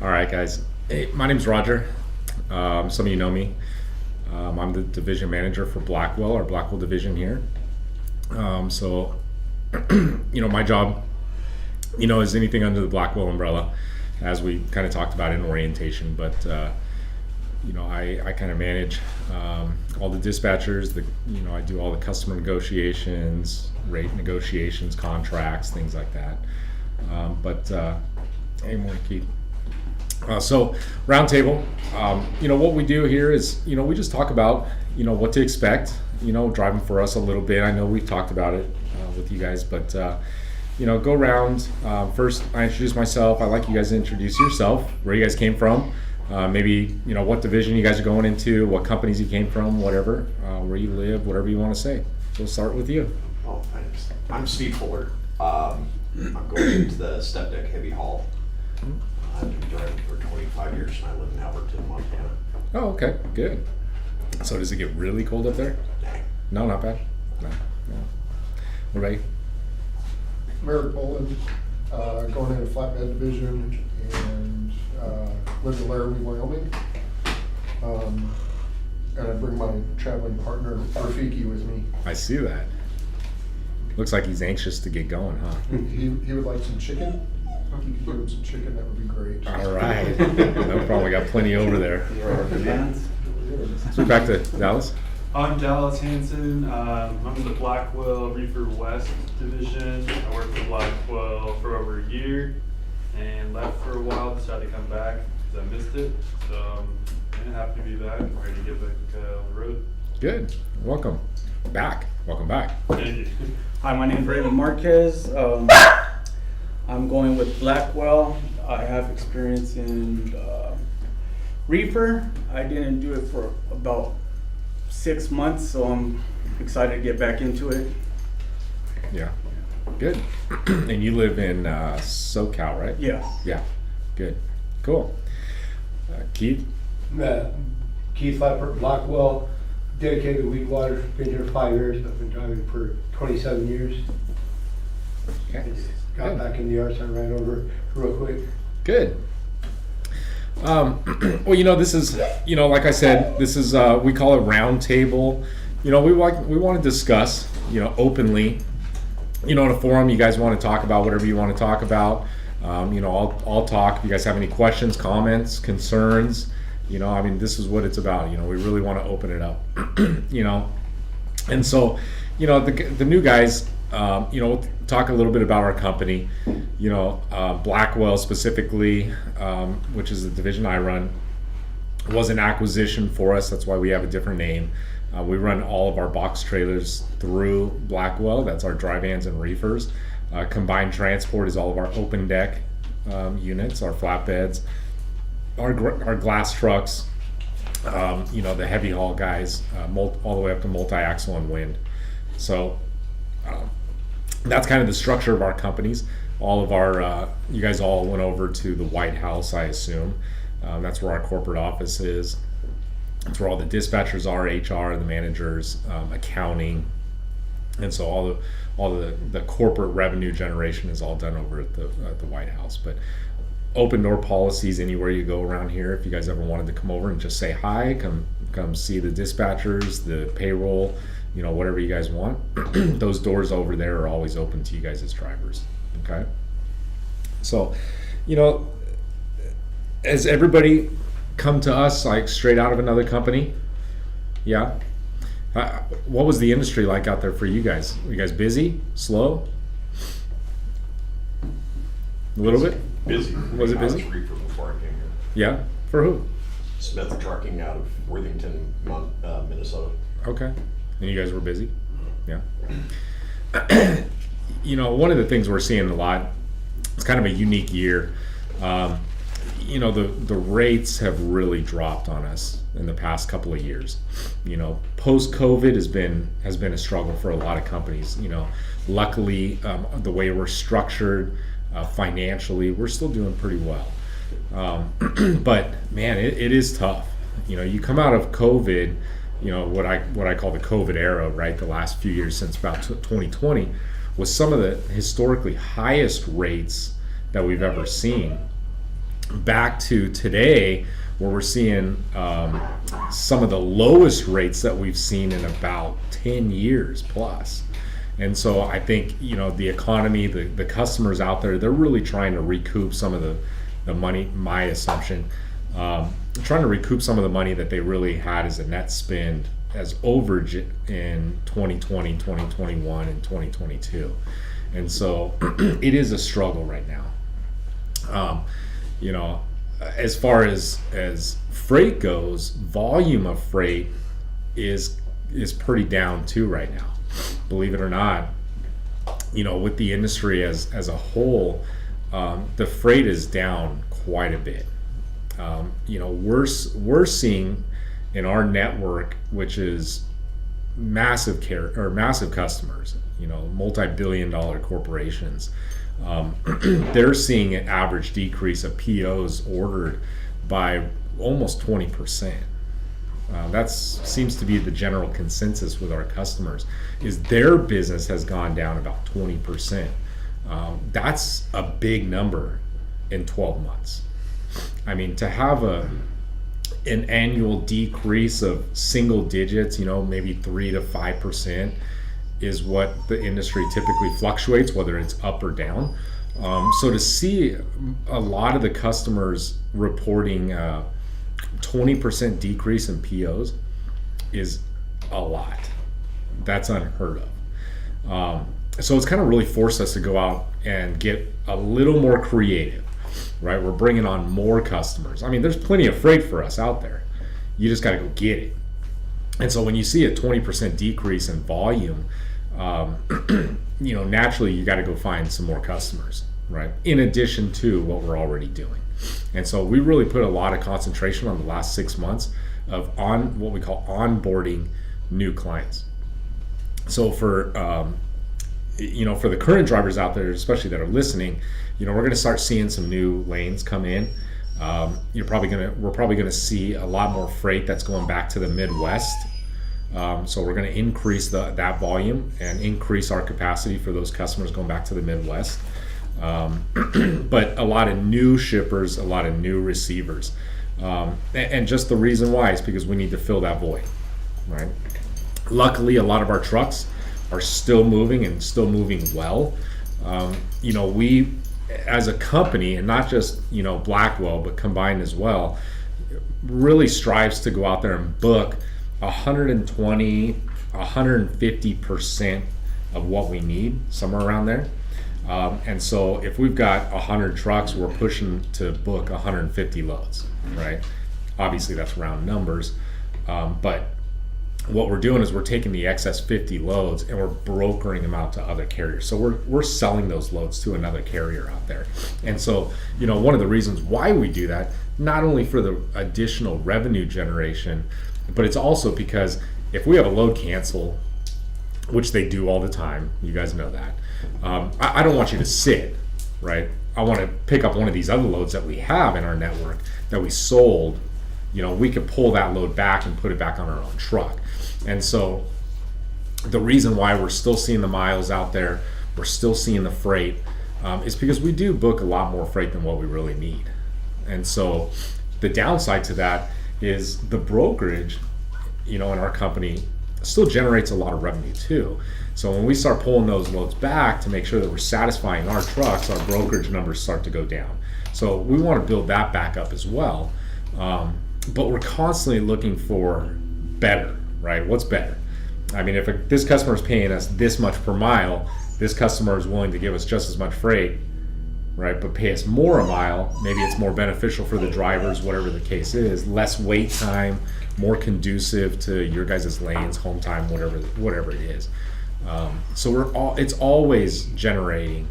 All right, guys. Hey, my name's Roger. Some of you know me. I'm the division manager for Blackwell, our Blackwell division here. So, my job, is anything under the Blackwell umbrella, as we kind of talked about in orientation. But, I kind of manage all the dispatchers. I do all the customer negotiations, rate negotiations, contracts, things like that. Hey, morning, Keith. So roundtable, what we do here is, we just talk about, what to expect, driving for us a little bit. I know we've talked about it with you guys, but, go around. First, I introduce myself. I'd like you guys to introduce yourself, where you guys came from, maybe, what division you guys are going into, what companies you came from, whatever, where you live, whatever you want to say. So we'll start with you. Oh, thanks. I'm Steve Fuller. I'm going into the step deck heavy haul. I've been driving for 25 years and I live in Alberton, Montana. Oh, okay, good. So does it get really cold up there? No, not bad. No. What about you? Merrick Boland, going into flatbed division and live in Laramie, Wyoming. And I bring my traveling partner Rafiki with me. I see that. Looks like he's anxious to get going, huh? He would like some chicken. If you could give him some chicken, that would be great. All right. No problem. We got plenty over there. So back to Dallas. I'm Dallas Hanson. I'm in the Blackwell Reefer West division. I worked with Blackwell for over a year and left for a while, decided to come back because I missed it. So I'm happy to be back. I'm ready to get back on the road. Good. Welcome back. Welcome back. Thank you. Hi, my name is Raymond Marquez. I'm going with Blackwell. I have experience in reefer. I didn't do it for about 6 months, so I'm excited to get back into it. Yeah. Good. And you live in SoCal, right? Yeah. Yeah. Good. Cool. Keith? Keith Lappert, Blackwell, dedicated to Weedwater, been here 5 years, I've been driving for 27 years. Okay. Got Good. back in the yards, I ran over real quick. Good. Well, this is, like I said, this is, we call it round table. We want to discuss, openly, in a forum. You guys want to talk about whatever you want to talk about. I'll talk. If you guys have any questions, comments, concerns, this is what it's about. We really want to open it up, and so, the new guys, talk a little bit about our company. Blackwell specifically, which is the division I run, was an acquisition for us. That's why we have a different name. We run all of our box trailers through Blackwell. That's our dry vans and reefers. Combined transport is all of our open deck units, our flatbeds, our glass trucks, the heavy haul guys, all the way up to multi-axle and wind. So that's kind of the structure of our companies. All of our, you guys all went over to the White House, I assume. That's where our corporate office is. That's where all the dispatchers are, HR, the managers, accounting, and so all the corporate revenue generation is all done over at the White House. But open door policies anywhere you go around here. If you guys ever wanted to come over and just say hi, come see the dispatchers, the payroll, whatever you guys want. Those doors over there are always open to you guys as drivers. Okay. So, has everybody come to us like straight out of another company? Yeah. What was the industry like out there for you guys? Were you guys busy? Slow? A little bit? Busy. Was it busy? I was reefer before I came here. Yeah. For who? Smith Trucking out of Worthington, Minnesota. Okay. And you guys were busy? Yeah. One of the things we're seeing a lot, it's kind of a unique year. The rates have really dropped on us in the past couple of years. Post-COVID has been a struggle for a lot of companies. Luckily, the way we're structured financially, we're still doing pretty well. But man, it is tough. You come out of COVID, what I call the COVID era, right? The last few years since about 2020 was some of the historically highest rates that we've ever seen. back to today, where we're seeing some of the lowest rates that we've seen in about 10 years plus. And so I think, you know, the economy, the customers out there, they're really trying to recoup some of the money, my assumption, trying to recoup some of the money that they really had as a net spend as overage in 2020, 2021, and 2022. And so it is a struggle right now. You know, as far as freight goes, volume of freight is pretty down too right now. Believe it or not, you know, with the industry as a whole, the freight is down quite a bit. You know, we're seeing in our network, which is massive customers, you know, multi-billion-dollar corporations. They're seeing an average decrease of POs ordered by almost 20%. That seems to be the general consensus with our customers, is their business has gone down about 20%. That's a big number in 12 months. I mean, to have an annual decrease of single digits, you know, maybe 3 to 5% is what the industry typically fluctuates, whether it's up or down. So to see a lot of the customers reporting 20% decrease in POs is a lot. That's unheard of. So it's kind of really forced us to go out and get a little more creative, right? We're bringing on more customers. I mean, there's plenty of freight for us out there. You just got to go get it. And so when you see a 20% decrease in volume, you know, naturally you got to go find some more customers, right? In addition to what we're already doing. And so we really put a lot of concentration on the last 6 months of what we call onboarding new clients. So for you know, for the current drivers out there, especially that are listening, you know, we're going to start seeing some new lanes come in. We're probably going to see a lot more freight that's going back to the Midwest. So we're going to increase that volume and increase our capacity for those customers going back to the Midwest. But a lot of new shippers, a lot of new receivers. And just the reason why is because we need to fill that void, right? Luckily, a lot of our trucks are still moving and still moving well. You know, we as a company, and not just, you know, Blackwell, but combined as well, really strives to go out there and book 120, 150% of what we need, somewhere around there. And so if we've got 100 trucks, we're pushing to book 150 loads, right? Obviously that's round numbers, but what we're doing is we're taking the excess 50 loads and we're brokering them out to other carriers. So we're selling those loads to another carrier out there. And so, you know, one of the reasons why we do that, not only for the additional revenue generation, but it's also because if we have a load cancel, which they do all the time, you guys know that, I don't want you to sit, right? I want to pick up one of these other loads that we have in our network that we sold. You know, we could pull that load back and put it back on our own truck. And so the reason why we're still seeing the miles out there, we're still seeing the freight, is because we do book a lot more freight than what we really need. And so the downside to that is the brokerage, you know, in our company still generates a lot of revenue too. So when we start pulling those loads back to make sure that we're satisfying our trucks, our brokerage numbers start to go down. So we want to build that back up as well. But we're constantly looking for better, right? What's better? I mean, if this customer is paying us this much per mile, this customer is willing to give us just as much freight, right? But pay us more a mile, maybe it's more beneficial for the drivers, whatever the case is, less wait time, more conducive to your guys' lanes, home time, whatever it is. So it's always generating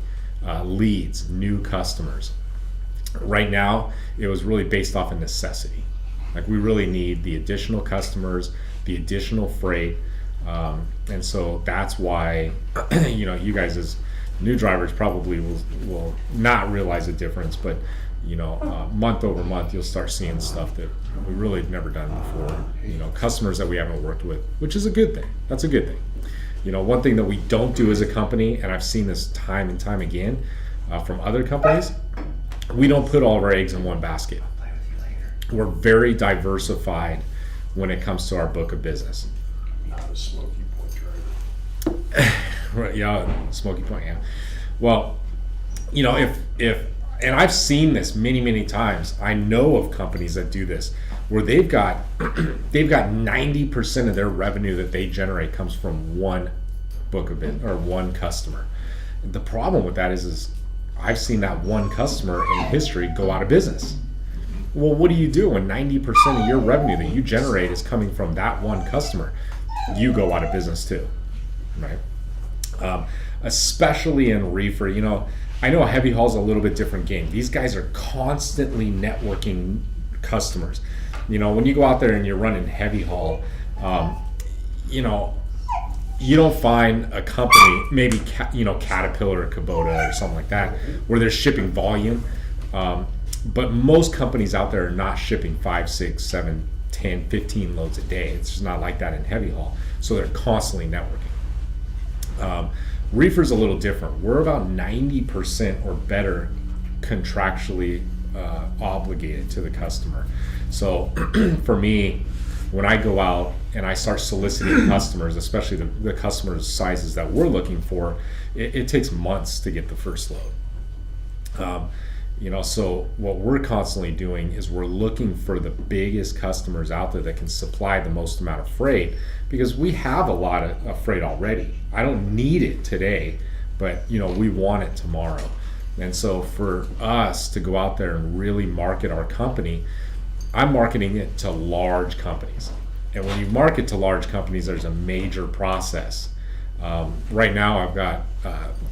leads, new customers. Right now, it was really based off of necessity. Like, we really need the additional customers, the additional freight, and so that's why, you know, you guys as new drivers probably will not realize the difference, but you know, month over month you'll start seeing stuff that we really have never done before. You know, customers that we haven't worked with, which is a good thing. That's a good thing. You know, one thing that we don't do as a company, and I've seen this time and time again from other companies, we don't put all of our eggs in one basket. We're very diversified when it comes to our book of business. Not a Smoky Point driver. Right, yeah, Smoky Point, yeah. Well, you know, if and I've seen this many times. I know of companies that do this where they've got 90% of their revenue that they generate comes from one book of business or one customer. The problem with that is I've seen that one customer in history go out of business. Well, what do you do when 90% of your revenue that you generate is coming from that one customer? You go out of business too, right? Especially in reefer, you know, I know heavy haul's a little bit different game. These guys are constantly networking customers. You know, when you go out there and you're running heavy haul, you know, you don't find a company, maybe Caterpillar or Kubota or something like that, where they're shipping volume. But most companies out there are not shipping 5, 6, 7, 10, 15 loads a day. It's just not like that in heavy haul. So they're constantly networking. Reefer's a little different. We're about 90% or better contractually obligated to the customer. So for me, when I go out and I start soliciting customers, especially the customer sizes that we're looking for, it takes months to get the first load. You know, so what we're constantly doing is we're looking for the biggest customers out there that can supply the most amount of freight, because we have a lot of freight already. I don't need it today, but you know, we want it tomorrow. And so for us to go out there and really market our company, I'm marketing it to large companies. And when you market to large companies, there's a major process. Right now I've got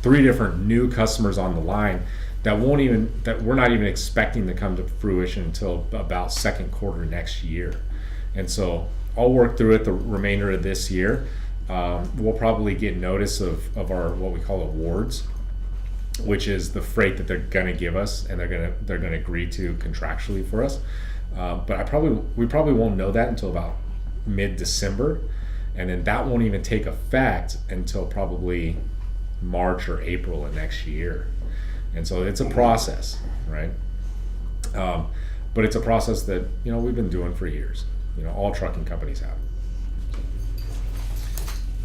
3 different new customers on the line that we're not even expecting to come to fruition until about second quarter next year. And so I'll work through it the remainder of this year. We'll probably get notice of our what we call awards, which is the freight that they're gonna give us and they're gonna agree to contractually for us. But we probably won't know that until about mid-December, and then that won't even take effect until probably March or April of next year. And so it's a process, right? But it's a process that, you know, we've been doing for years. You know, all trucking companies have.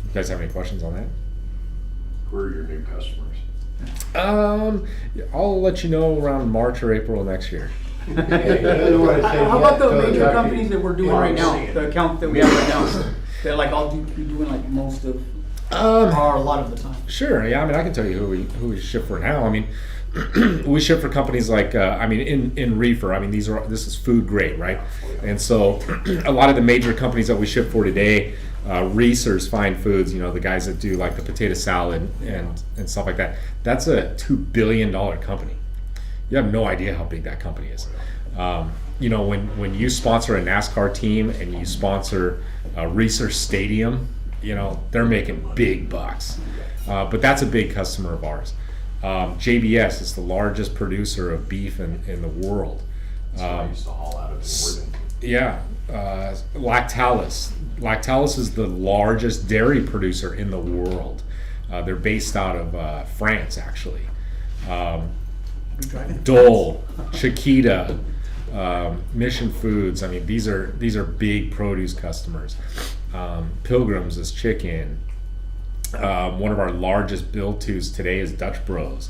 You guys have any questions on that? Who are your new customers? I'll let you know around March or April next year. How about the major companies that we're doing right now? The account that we have right now. They're like, I'll be doing like most of, or a lot of the time. Sure. Yeah. I mean, I can tell you who we ship for now. I mean, we ship for companies like, in reefer. I mean, this is food grade, right? And so, a lot of the major companies that we ship for today, Reese's Fine Foods, you know, the guys that do like the potato salad and stuff like that. That's a $2 billion company. You have no idea how big that company is. You know, when you sponsor a NASCAR team and you sponsor Reese's Stadium, you know, they're making big bucks. But that's a big customer of ours. JBS is the largest producer of beef in the world. So I used to haul out of Warden. Yeah, Lactalis. Lactalis is the largest dairy producer in the world. They're based out of France, actually. Dole, Chiquita, Mission Foods. I mean, these are big produce customers. Pilgrims is chicken. One of our largest build-tos today is Dutch Bros.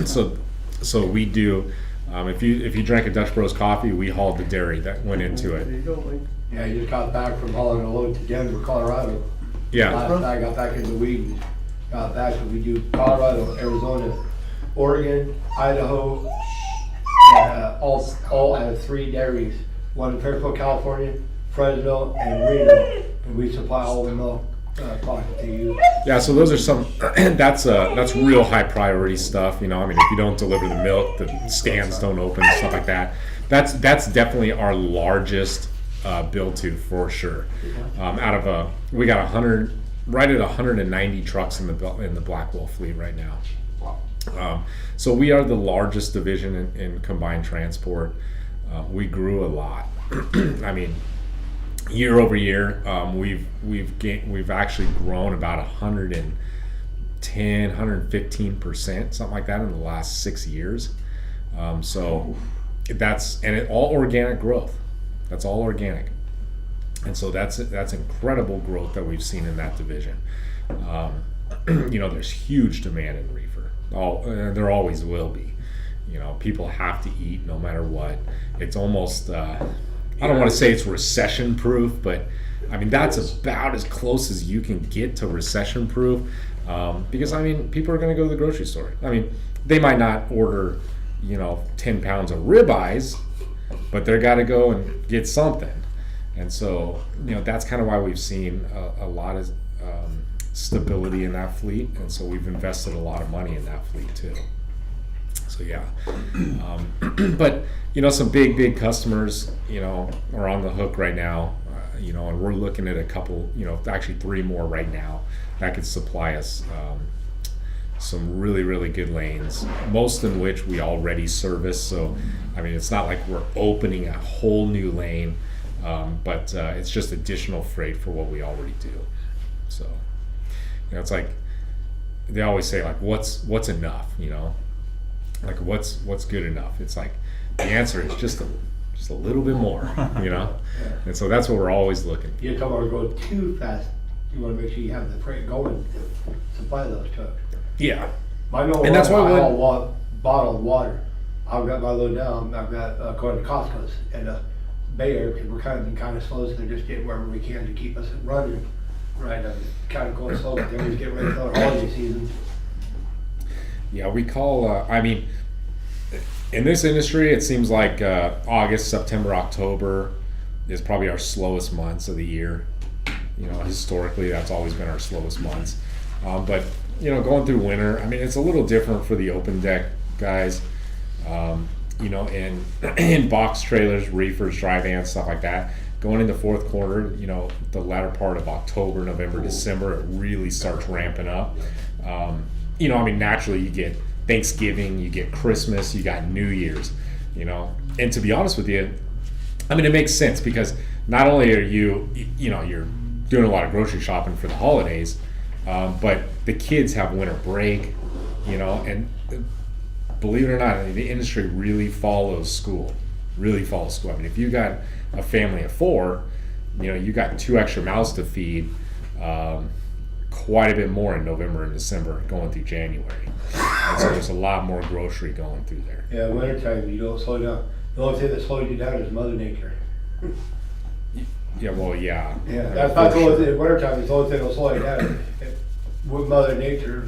So we do. If you drank a Dutch Bros coffee, we hauled the dairy that went into it. There you go, Mike. Yeah, I just got back from hauling a load to Denver, Colorado. Yeah. Last night I got back in the week, got back, so we do Colorado, Arizona, Oregon, Idaho, all out of 3 dairies. One in Fairfield, California, Fresno, and Reno. And we supply all the milk products that they use. Yeah, so those are some. That's real high priority stuff. You know, I mean, if you don't deliver the milk, the stands don't open, stuff like that. That's definitely our largest build to for sure. We got 100, right at 190 trucks in the Blackwell fleet right now. So we are the largest division in combined transport. We grew a lot. I mean, year over year, we've actually grown about 110, 115%, something like that in the last 6 years. So that's, and it all organic growth. That's all organic. And so that's incredible growth that we've seen in that division. There's huge demand in reefer. There always will be. People have to eat no matter what. It's almost, I don't want to say it's recession proof, but I mean, that's about as close as you can get to recession proof. Because people are going to go to the grocery store. They might not order, 10 pounds of ribeyes, but they're got to go and get something. And so, that's kind of why we've seen a lot of stability in that fleet. And so we've invested a lot of money in that fleet too. So yeah. But, some big customers, are on the hook right now, and we're looking at a couple, actually 3 more right now that could supply us some really, really good lanes, most in which we already service. So, it's not like we're opening a whole new lane. But it's just additional freight for what we already do. So, it's like they always say, like, what's enough? Like what's good enough? It's like the answer is just a little bit more. And so that's what we're always looking. You don't want to go too fast. You want to make sure you have the freight going to supply those trucks. Yeah, I know. And that's why I when- haul bottled water. I've got my load down. I've got going to Costco's and Bay Area because we're kind of slow, so they're just getting wherever we can to keep us running. Right, I'm kind of going slow, but then we get ready for the holiday season. yeah. We call. In this industry, it seems like August, September, October is probably our slowest months of the year. Historically, that's always been our slowest months. But going through winter, it's a little different for the open deck guys. In box trailers, reefers, dry vans, stuff like that. Going into fourth quarter, the latter part of October, November, December, it really starts ramping up. Naturally you get Thanksgiving, you get Christmas, you got New Year's, And to be honest with you, it makes sense because not only are you're doing a lot of grocery shopping for the holidays, but the kids have winter break, and believe it or not, the industry really follows school. If you got a family of 4, you got 2 extra mouths to feed, quite a bit more in November and December going through January. And so there's a lot more grocery going through there. Yeah, wintertime, you don't slow down. The only thing that slows you down is Mother Nature. Yeah, well, yeah. Yeah, that's not the only thing. Wintertime is the only thing that'll slow you down. With Mother Nature,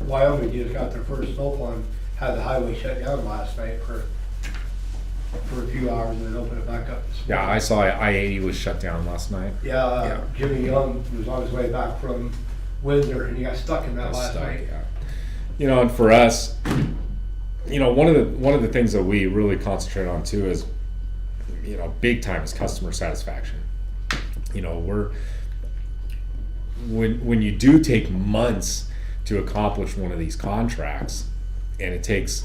Wyoming just got their first snowfall and had the highway shut down last night for a few hours and then opened it back up this Yeah, morning. I saw I-80 was shut down last night. Yeah, Jimmy Young was on his way back from Windsor and he got stuck in that last night. Yeah. And for us, one of the things that we really concentrate on too is, big time is customer satisfaction. When you do take months to accomplish one of these contracts, and it takes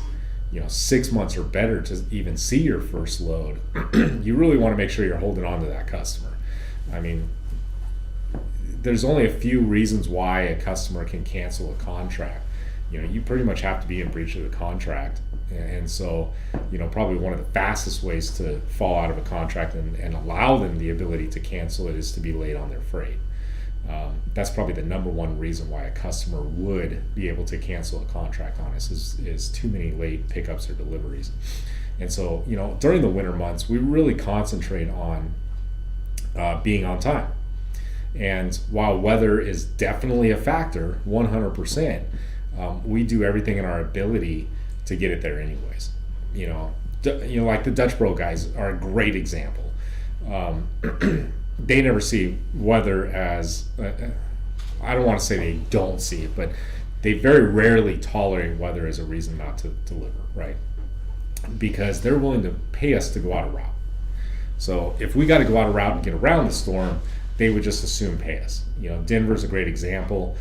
6 months or better to even see your first load, you really want to make sure you're holding on to that customer. There's only a few reasons why a customer can cancel a contract. You pretty much have to be in breach of the contract. And so, probably one of the fastest ways to fall out of a contract and allow them the ability to cancel it is to be late on their freight. That's probably the number one reason why a customer would be able to cancel a contract on us is too many late pickups or deliveries. And so, during the winter months, we really concentrate on being on time. And while weather is definitely a factor, 100%, we do everything in our ability to get it there anyways. Like the Dutch Bro guys are a great example. They never see weather as, I don't want to say they don't see it, but they very rarely tolerate weather as a reason not to deliver, right? Because they're willing to pay us to go out of route. So if we got to go out of route and get around the storm, they would just assume pay us. Denver's a great example.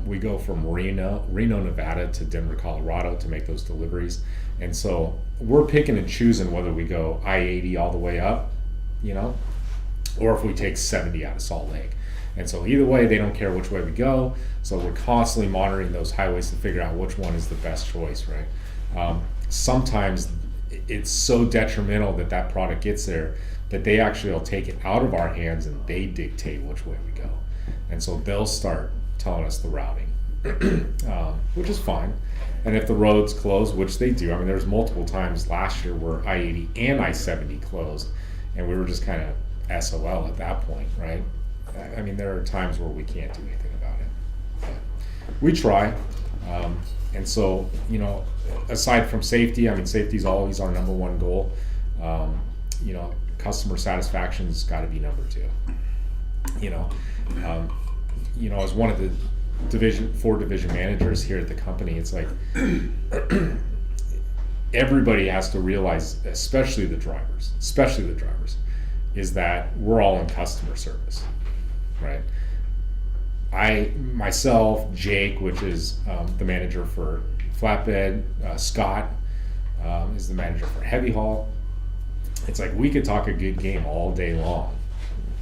We go from Reno, Nevada to Denver, Colorado to make those deliveries. And so we're picking and choosing whether we go I-80 all the way up, or if we take 70 out of Salt Lake. And so either way, they don't care which way we go. So we're constantly monitoring those highways to figure out which one is the best choice, right? sometimes it's so detrimental that that product gets there that they actually will take it out of our hands and they dictate which way we go. And so they'll start telling us the routing, which is fine. And if the roads close, which they do, I mean, there's multiple times last year where I-80 and I-70 closed, and we were just kind of SOL at that point, right? I mean, there are times where we can't do anything about it. But we try. And so, you know, aside from safety, I mean, safety is always our number one goal. You know, customer satisfaction's got to be number two. You know, as one of the four division managers here at the company, it's like everybody has to realize, especially the drivers, is that we're all in customer service, right? Myself, Jake, which is the manager for flatbed, Scott is the manager for heavy haul. It's like we could talk a good game all day long.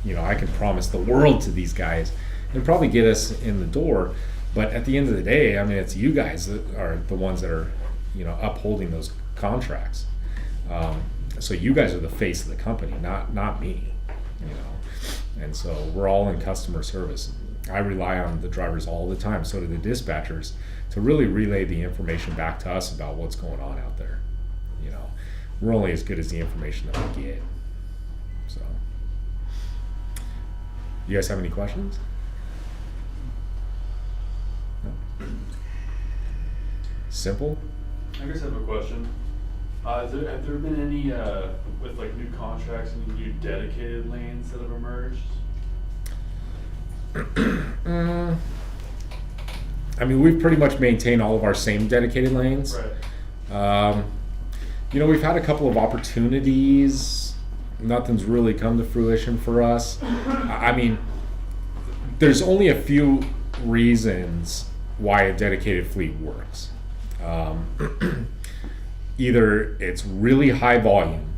You know, I can promise the world to these guys and probably get us in the door. But at the end of the day, I mean, it's you guys that are the ones that are, you know, upholding those contracts. So you guys are the face of the company, not me, you know. And so we're all in customer service. I rely on the drivers all the time, so do the dispatchers, to really relay the information back to us about what's going on out there. You know, we're only as good as the information that we get. So, you guys have any questions? No? Simple? I guess I have a question. Have there been any, with like new contracts, any new dedicated lanes that have emerged? I mean, we've pretty much maintained all of our same dedicated lanes. Right. You know, we've had a couple of opportunities. Nothing's really come to fruition for us. I mean, there's only a few reasons why a dedicated fleet works. Either it's really high volume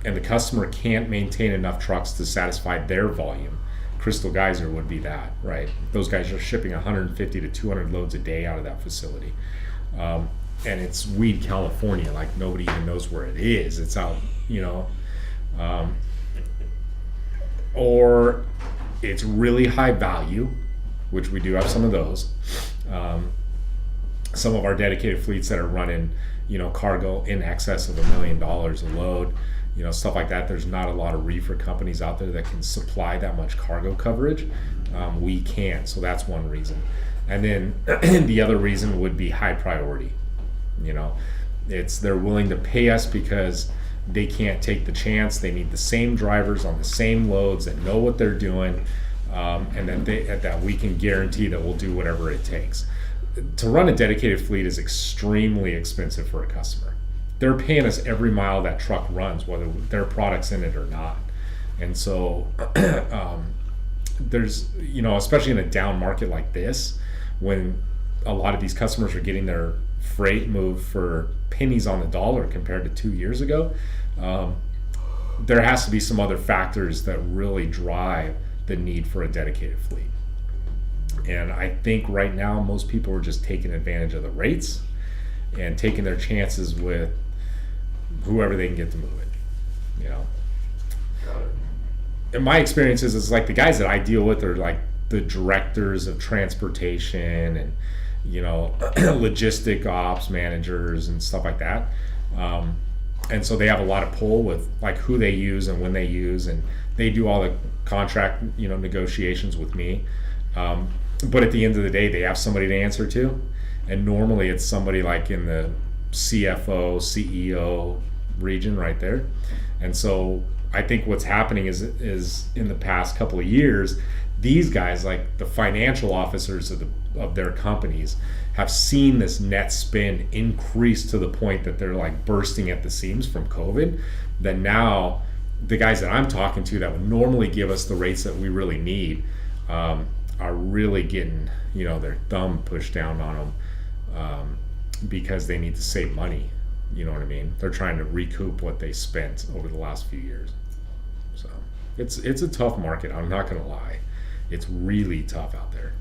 and the customer can't maintain enough trucks to satisfy their volume. Crystal Geyser would be that, right? Those guys are shipping 150 to 200 loads a day out of that facility. And it's Weed, California, like nobody even knows where it is. It's out, you know. Or it's really high value, which we do have some of those. Some of our dedicated fleets that are running, you know, cargo in excess of $1 million a load, you know, stuff like that. There's not a lot of reefer companies out there that can supply that much cargo coverage. We can, so that's one reason. And then the other reason would be high priority. You know, they're willing to pay us because they can't take the chance. They need the same drivers on the same loads that know what they're doing, and that we can guarantee that we'll do whatever it takes. To run a dedicated fleet is extremely expensive for a customer. They're paying us every mile that truck runs, whether their product's in it or not. And so there's, you know, especially in a down market like this, when a lot of these customers are getting their freight moved for pennies on the dollar compared to 2 years ago, there has to be some other factors that really drive the need for a dedicated fleet. And I think right now most people are just taking advantage of the rates and taking their chances with whoever they can get to move it, you know. In my experiences, it's like the guys that I deal with are like the directors of transportation and, you know, logistic ops managers and stuff like that. And so they have a lot of pull with like who they use and when they use, and they do all the contract, you know, negotiations with me. But at the end of the day, they have somebody to answer to, and normally it's somebody like in the CFO, CEO region right there. And so I think what's happening is in the past couple of years, these guys, like the financial officers of their companies, have seen this net spend increase to the point that they're like bursting at the seams from COVID. That now the guys that I'm talking to that would normally give us the rates that we really need are really getting, you know, their thumb pushed down on them because they need to save money. You know what I mean? They're trying to recoup what they spent over the last few years. So it's a tough market. I'm not gonna lie. It's really tough out there.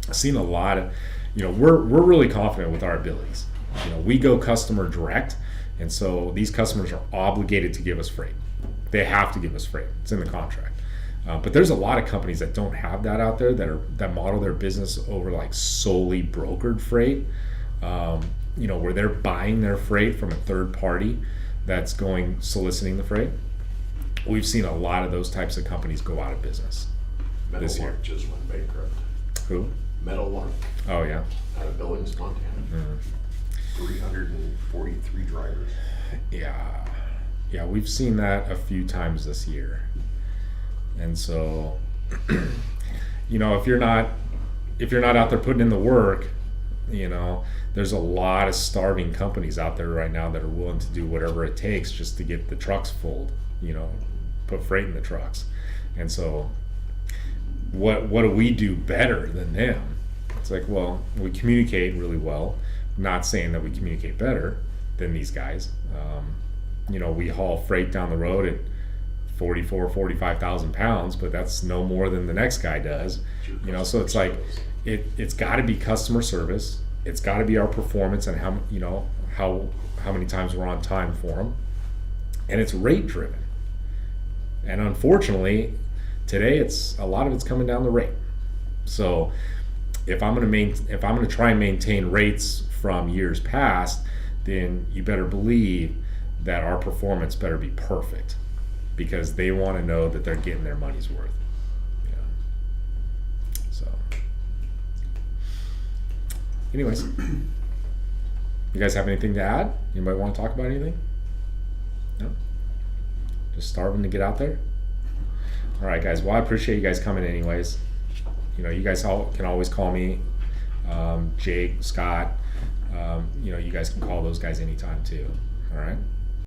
I've seen a lot of, you know, we're really confident with our abilities. You know, we go customer direct, and so these customers are obligated to give us freight. They have to give us freight. It's in the contract. But there's a lot of companies that don't have that out there that model their business over like solely brokered freight. You know, where they're buying their freight from a third party that's going soliciting the freight. We've seen a lot of those types of companies go out of business this year. Meadowlark just went bankrupt. Who? Meadowlark Oh yeah. out of Billings, Montana. 343 drivers. Yeah, we've seen that a few times this year. And so, you know, if you're not out there putting in the work, you know, there's a lot of starving companies out there right now that are willing to do whatever it takes just to get the trucks full, you know, put freight in the trucks. And so what do we do better than them? It's like, well, we communicate really well. Not saying that we communicate better than these guys. You know, we haul freight down the road at 45,000 pounds, but that's no more than the next guy does. You know, so it's like it's got to be customer service. It's got to be our performance and how many times we're on time for them, and it's rate driven. And unfortunately, today a lot of it's coming down the rate. So if I'm going to try and maintain rates from years past, then you better believe that our performance better be perfect, because they want to know that they're getting their money's worth. Yeah. So, anyways, you guys have anything to add? Anybody want to talk about anything? No? Just starving to get out there? All right, guys. Well, I appreciate you guys coming anyways. You know, you guys all can always call me, Jake, Scott. You know, you guys can call those guys anytime too. All right.